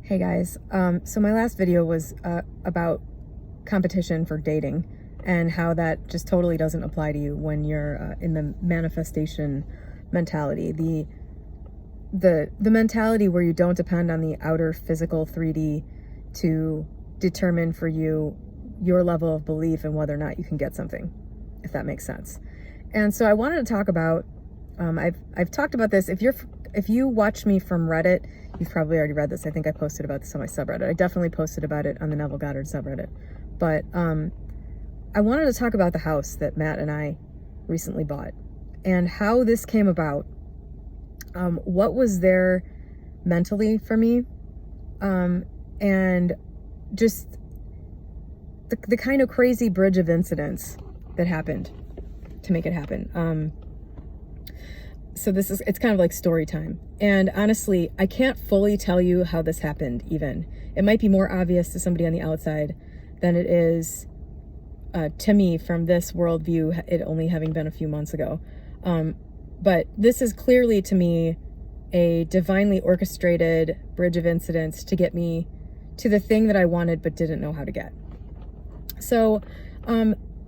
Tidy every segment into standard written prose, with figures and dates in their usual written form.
Hey guys, so my last video was about competition for dating and how that just totally doesn't apply to you when you're in the manifestation mentality, the mentality where you don't depend on the outer physical 3D to determine for you your level of belief and whether or not you can get something, if that makes sense. And so I wanted to talk about, I've talked about this. If you watch me from Reddit, you've probably already read this. I think I posted about this on my subreddit. I definitely posted about it on the Neville subreddit. But I wanted to talk about the house that Matt and I recently bought and how this came about. What was there mentally for me, and just the kind of crazy bridge of incidents that happened to make it happen. So it's kind of like story time. And honestly, I can't fully tell you how this happened even. It might be more obvious to somebody on the outside than it is to me from this worldview, it only having been a few months ago. But this is clearly to me a divinely orchestrated bridge of incidents to get me to the thing that I wanted but didn't know how to get. So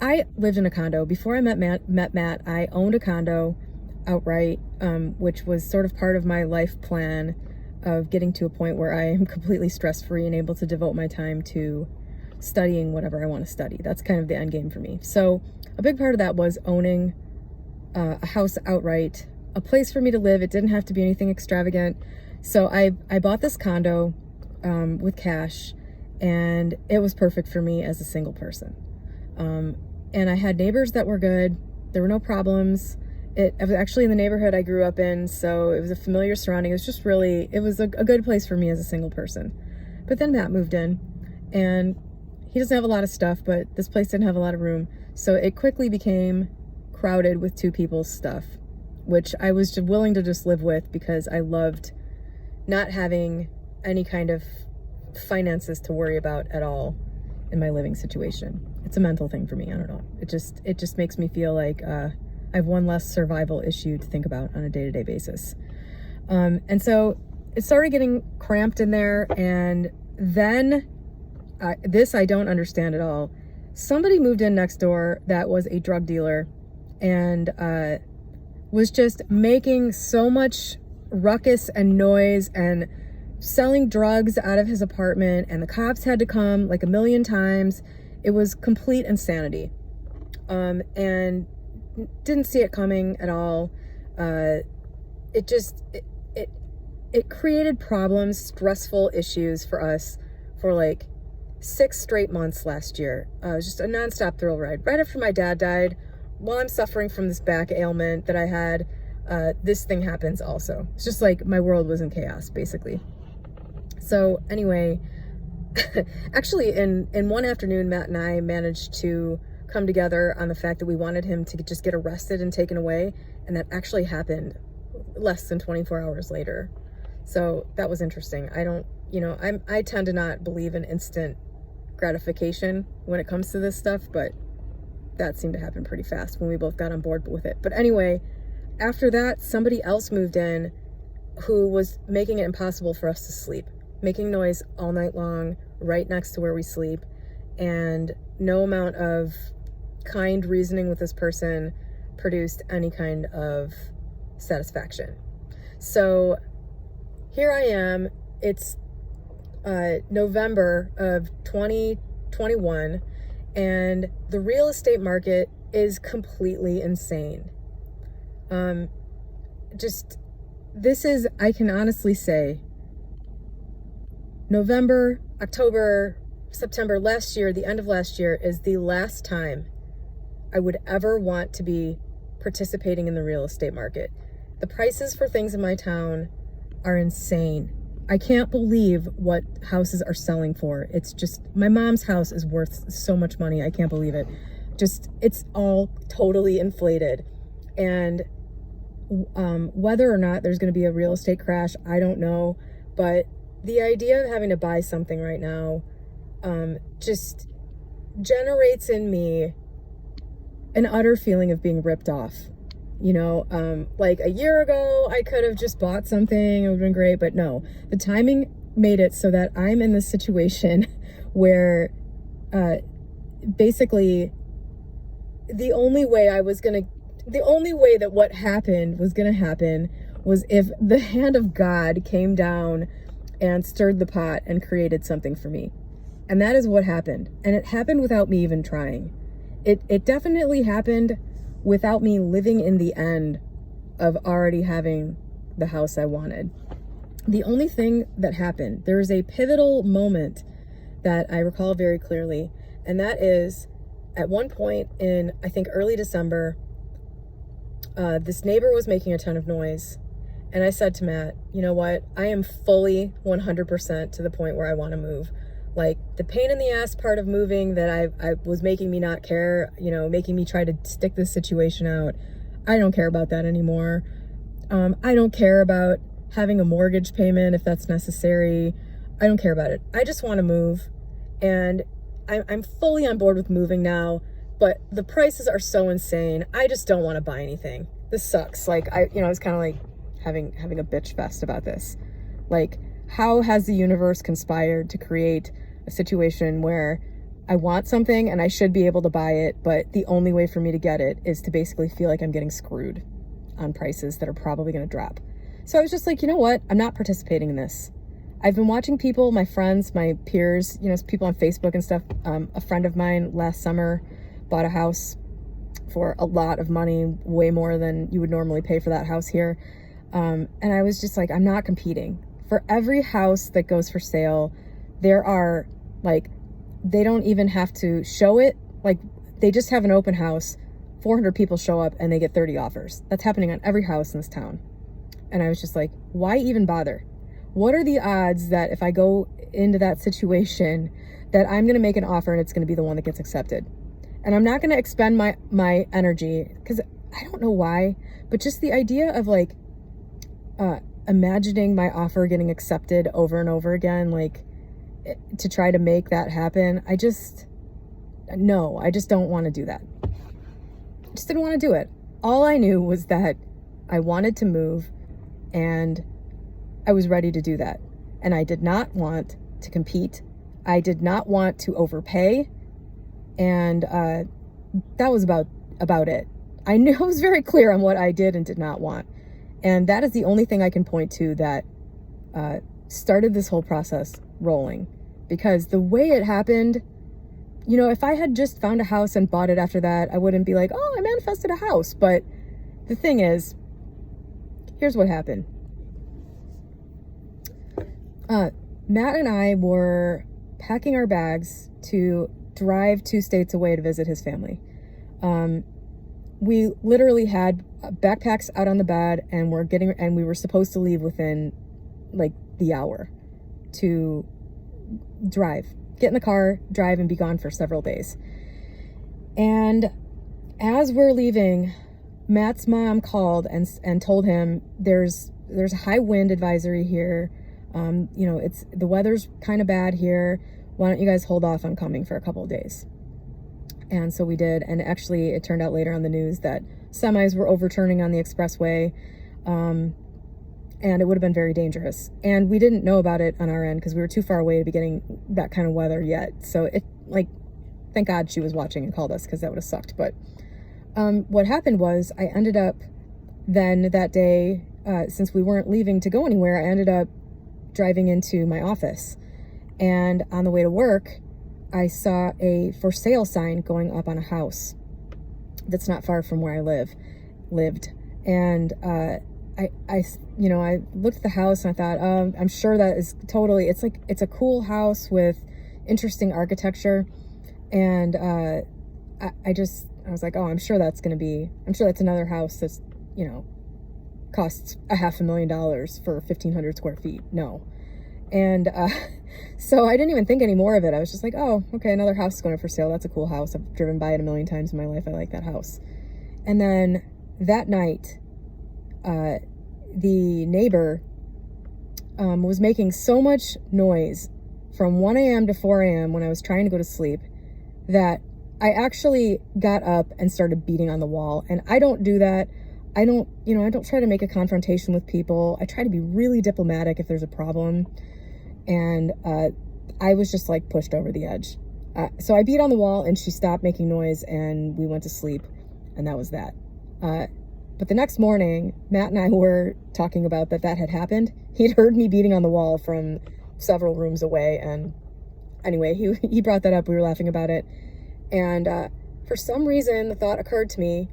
I lived in a condo. Before I met Matt, I owned a condo outright, which was sort of part of my life plan of getting to a point where I am completely stress-free and able to devote my time to studying whatever I want to study. That's kind of the end game for me. So a big part of that was owning a house outright, a place for me to live. It didn't have to be anything extravagant. So I bought this condo with cash, and it was perfect for me as a single person. And I had neighbors that were good. There were no problems. It was actually in the neighborhood I grew up in, so it was a familiar surrounding. It was just really, it was a good place for me as a single person. But then Matt moved in, and he doesn't have a lot of stuff, but this place didn't have a lot of room. So it quickly became crowded with two people's stuff, which I was willing to just live with because I loved not having any kind of finances to worry about at all in my living situation. It's a mental thing for me. I don't know. It just makes me feel like I have one less survival issue to think about on a day-to-day basis. And so it started getting cramped in there, and then this I don't understand at all. Somebody moved in next door that was a drug dealer and was just making so much ruckus and noise and selling drugs out of his apartment, and the cops had to come like a million times. It was complete insanity. And didn't see it coming at all. It created problems, stressful issues for us for like 6 straight months last year. It was just a nonstop thrill ride. Right after my dad died, while I'm suffering from this back ailment that I had, this thing happens also. It's just like my world was in chaos, basically. So anyway, actually in one afternoon, Matt and I managed to come together on the fact that we wanted him to just get arrested and taken away, and that actually happened less than 24 hours later. So that was interesting. I tend to not believe in instant gratification when it comes to this stuff, but that seemed to happen pretty fast when we both got on board with it. But anyway, after that, somebody else moved in who was making it impossible for us to sleep, making noise all night long right next to where we sleep, and no amount of kind reasoning with this person produced any kind of satisfaction. So here I am. It's November of 2021, and the real estate market is completely insane. I can honestly say, November, October, September last year, the end of last year, is the last time I would ever want to be participating in the real estate market. The prices for things in my town are insane. I can't believe what houses are selling for. It's just, my mom's house is worth so much money. I can't believe it. It's all totally inflated. And whether or not there's going to be a real estate crash, I don't know. But the idea of having to buy something right now just generates in me an utter feeling of being ripped off. Like a year ago, I could have just bought something. It would have been great. But no, the timing made it so that I'm in this situation where basically the only way that what happened was going to happen was if the hand of God came down and stirred the pot and created something for me. And that is what happened. And it happened without me even trying. It definitely happened without me living in the end of already having the house I wanted. The only thing that happened, there is a pivotal moment that I recall very clearly, and that is at one point in, I think, early December, this neighbor was making a ton of noise, and I said to Matt, you know what, I am fully 100% to the point where I want to move. Like, the pain in the ass part of moving that I was making me not care, making me try to stick this situation out, I don't care about that anymore. I don't care about having a mortgage payment if that's necessary. I don't care about it. I just want to move, and I'm fully on board with moving now, but the prices are so insane. I just don't want to buy anything. This sucks. Like, I was kind of like having a bitch fest about this. Like, how has the universe conspired to create a situation where I want something and I should be able to buy it, but the only way for me to get it is to basically feel like I'm getting screwed on prices that are probably going to drop. So I was just like, you know what? I'm not participating in this. I've been watching people, my friends, my peers, people on Facebook and stuff. A friend of mine last summer bought a house for a lot of money, way more than you would normally pay for that house here. And I was just like, I'm not competing. For every house that goes for sale, there are, like, they don't even have to show it. Like, they just have an open house, 400 people show up and they get 30 offers. That's happening on every house in this town. And I was just like, why even bother? What are the odds that if I go into that situation that I'm going to make an offer and it's going to be the one that gets accepted? And I'm not going to expend my energy, because I don't know why, but just the idea of like imagining my offer getting accepted over and over again, like to try to make that happen. I just don't want to do that. I just didn't want to do it. All I knew was that I wanted to move, and I was ready to do that. And I did not want to compete. I did not want to overpay. And that was about it. I knew I was very clear on what I did and did not want. And that is the only thing I can point to that started this whole process rolling. Because the way it happened, if I had just found a house and bought it after that, I wouldn't be like, oh, I manifested a house. But the thing is, here's what happened. Matt and I were packing our bags to drive 2 states away to visit his family. We literally had backpacks out on the bed, and we were supposed to leave within like the hour to get in the car, drive, and be gone for several days. And as we're leaving, Matt's mom called and told him there's a high wind advisory here. The weather's kind of bad here. Why don't you guys hold off on coming for a couple of days? And so we did. And actually, it turned out later on the news that semis were overturning on the expressway. And it would have been very dangerous. And we didn't know about it on our end because we were too far away to be getting that kind of weather yet. So thank God she was watching and called us, because that would have sucked. But what happened was I ended up then that day, since we weren't leaving to go anywhere, I ended up driving into my office. And on the way to work, I saw a for sale sign going up on a house that's not far from where I lived. And I looked at the house and I thought, I'm sure that is totally, it's a cool house with interesting architecture. And I was like, oh, I'm sure that's another house that's, costs $500,000 for 1,500 square feet. No. And so I didn't even think any more of it. I was just like, oh, okay, another house is going up for sale. That's a cool house. I've driven by it a million times in my life. I like that house. And then that night, the neighbor was making so much noise from 1 a.m. to 4 a.m. when I was trying to go to sleep that I actually got up and started beating on the wall. And I don't do that. I don't try to make a confrontation with people. I try to be really diplomatic if there's a problem. and I was just like pushed over the edge. So I beat on the wall and she stopped making noise and we went to sleep, and that was that. But the next morning, Matt and I were talking about that had happened. He'd heard me beating on the wall from several rooms away, and anyway, he brought that up. We were laughing about it, and for some reason, the thought occurred to me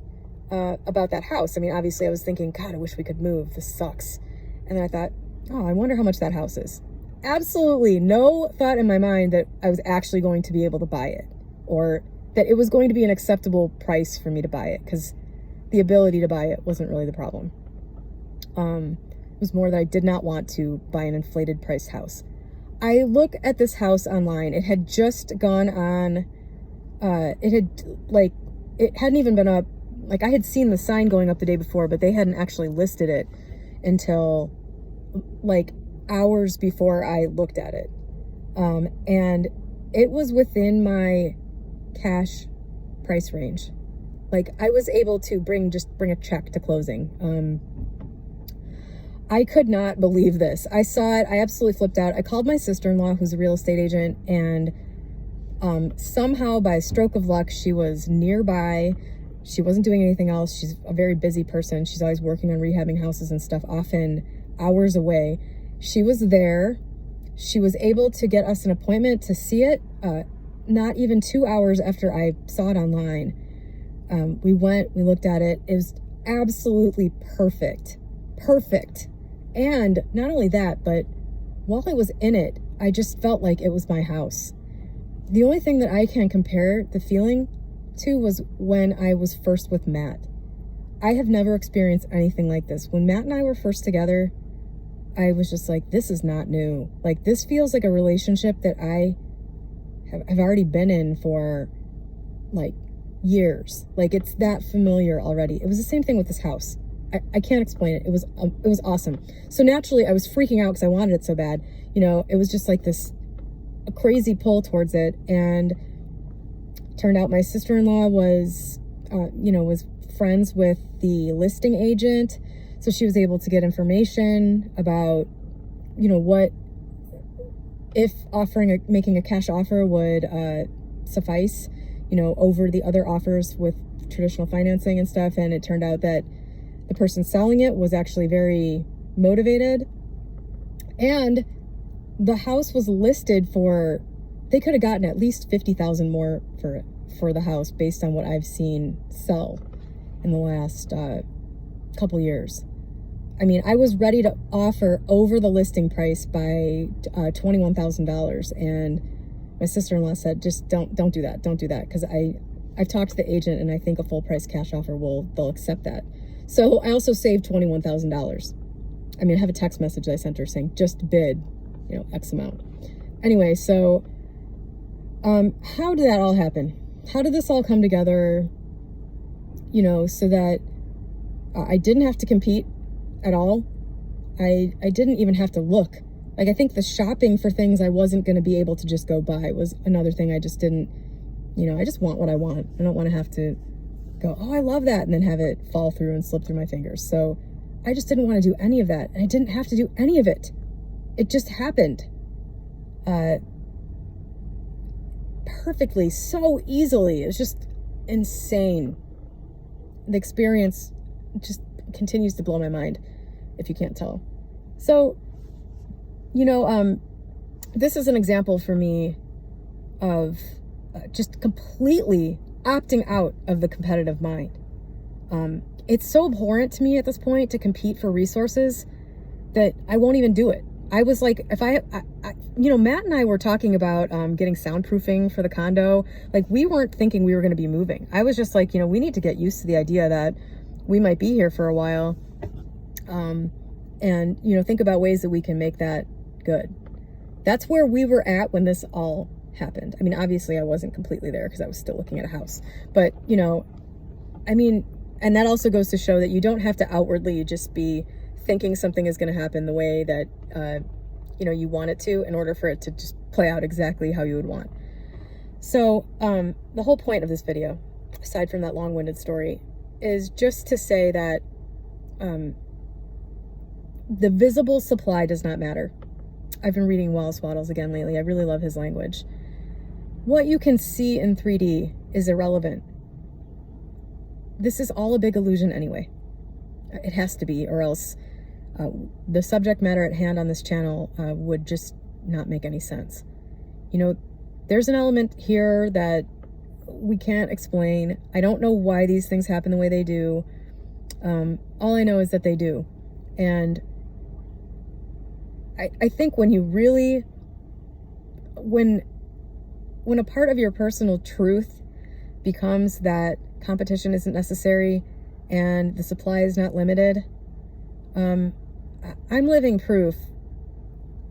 about that house. I mean, obviously, I was thinking, God, I wish we could move. This sucks. And then I thought, oh, I wonder how much that house is. Absolutely no thought in my mind that I was actually going to be able to buy it, or that it was going to be an acceptable price for me to buy it, because the ability to buy it wasn't really the problem. It was more that I did not want to buy an inflated priced house. I look at this house online. It had just gone on, it hadn't even been up. Like, I had seen the sign going up the day before, but they hadn't actually listed it until like hours before I looked at it. And it was within my cash price range. Like, I was able to bring a check to closing. I could not believe this. I saw it. I absolutely flipped out. I called my sister-in-law, who's a real estate agent, and somehow by a stroke of luck, she was nearby. She wasn't doing anything else. She's a very busy person. She's always working on rehabbing houses and stuff, often hours away. She was there. She was able to get us an appointment to see it, not even 2 hours after I saw it online. We went, we looked at it. It was absolutely perfect. Perfect. And not only that, but while I was in it, I just felt like it was my house. The only thing that I can compare the feeling to was when I was first with Matt. I have never experienced anything like this. When Matt and I were first together, I was just like, this is not new. Like, this feels like a relationship that I have already been in for like years. Like, it's that familiar already. It was the same thing with this house. I can't explain it. It was awesome. So naturally I was freaking out because I wanted it so bad. You know, it was just like this a crazy pull towards it. And turned out my sister-in-law was friends with the listing agent. So she was able to get information about, what, if making a cash offer would suffice, over the other offers with traditional financing and stuff. And it turned out that the person selling it was actually very motivated, and the house was listed for, they could have gotten at least $50,000 more for the house based on what I've seen sell in the last couple years. I mean, I was ready to offer over the listing price by $21,000, and my sister-in-law said, just don't do that. Don't do that, because I've talked to the agent, and I think a full price cash offer they'll accept that. So I also saved $21,000. I mean, I have a text message I sent her saying, just bid, X amount. Anyway, so how did that all happen? How did this all come together, so that I didn't have to compete at all? I didn't even have to look. Like, I think the shopping for things I wasn't going to be able to just go buy was another thing I just didn't, I just want what I want. I don't want to have to go, oh, I love that, and then have it fall through and slip through my fingers. So I just didn't want to do any of that. And I didn't have to do any of it. It just happened. Perfectly, so easily. It was just insane. The experience just continues to blow my mind, if you can't tell. So, this is an example for me of just completely opting out of the competitive mind. It's so abhorrent to me at this point to compete for resources that I won't even do it. I was like, if Matt and I were talking about getting soundproofing for the condo. Like, we weren't thinking we were going to be moving. I was just like, we need to get used to the idea that we might be here for a while. And, think about ways that we can make that good. That's where we were at when this all happened. I mean, obviously I wasn't completely there because I was still looking at a house, but and that also goes to show that you don't have to outwardly just be thinking something is going to happen the way that, you want it to, in order for it to just play out exactly how you would want. So, the whole point of this video, aside from that long-winded story, is just to say that, the visible supply does not matter. I've been reading Wallace Wattles again lately. I really love his language. What you can see in 3D is irrelevant. This is all a big illusion anyway. It has to be, or else the subject matter at hand on this channel would just not make any sense. You know, there's an element here that we can't explain. I don't know why these things happen the way they do. All I know is that they do. And I think when you really, when a part of your personal truth becomes that competition isn't necessary and the supply is not limited, I'm living proof,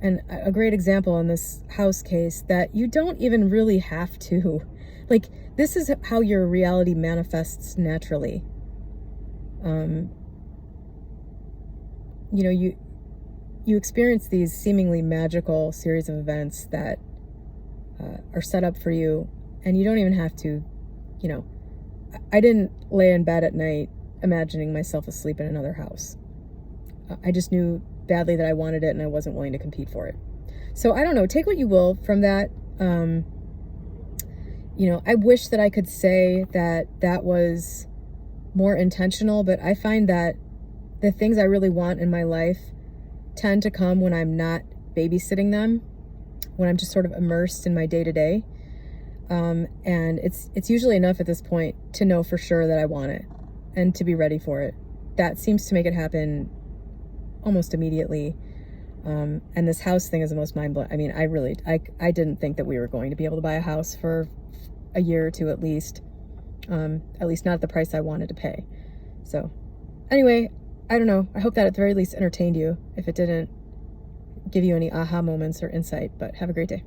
and a great example in this house case, that you don't even really have to. Like, this is how your reality manifests naturally. You know, you experience these seemingly magical series of events that are set up for you, and you don't even have to, you know, I didn't lay in bed at night imagining myself asleep in another house. I just knew badly that I wanted it and I wasn't willing to compete for it. So I don't know, take what you will from that. You know, I wish that I could say that that was more intentional, but I find that the things I really want in my life tend to come when I'm not babysitting them, when I'm just sort of immersed in my day-to-day. And it's usually enough at this point to know for sure that I want it and to be ready for it. That seems to make it happen almost immediately. And this house thing is the most mind-blowing. I mean, I didn't think that we were going to be able to buy a house for a year or two at least not at the price I wanted to pay. So anyway, I don't know. I hope that at the very least entertained you, if it didn't give you any aha moments or insight, but have a great day.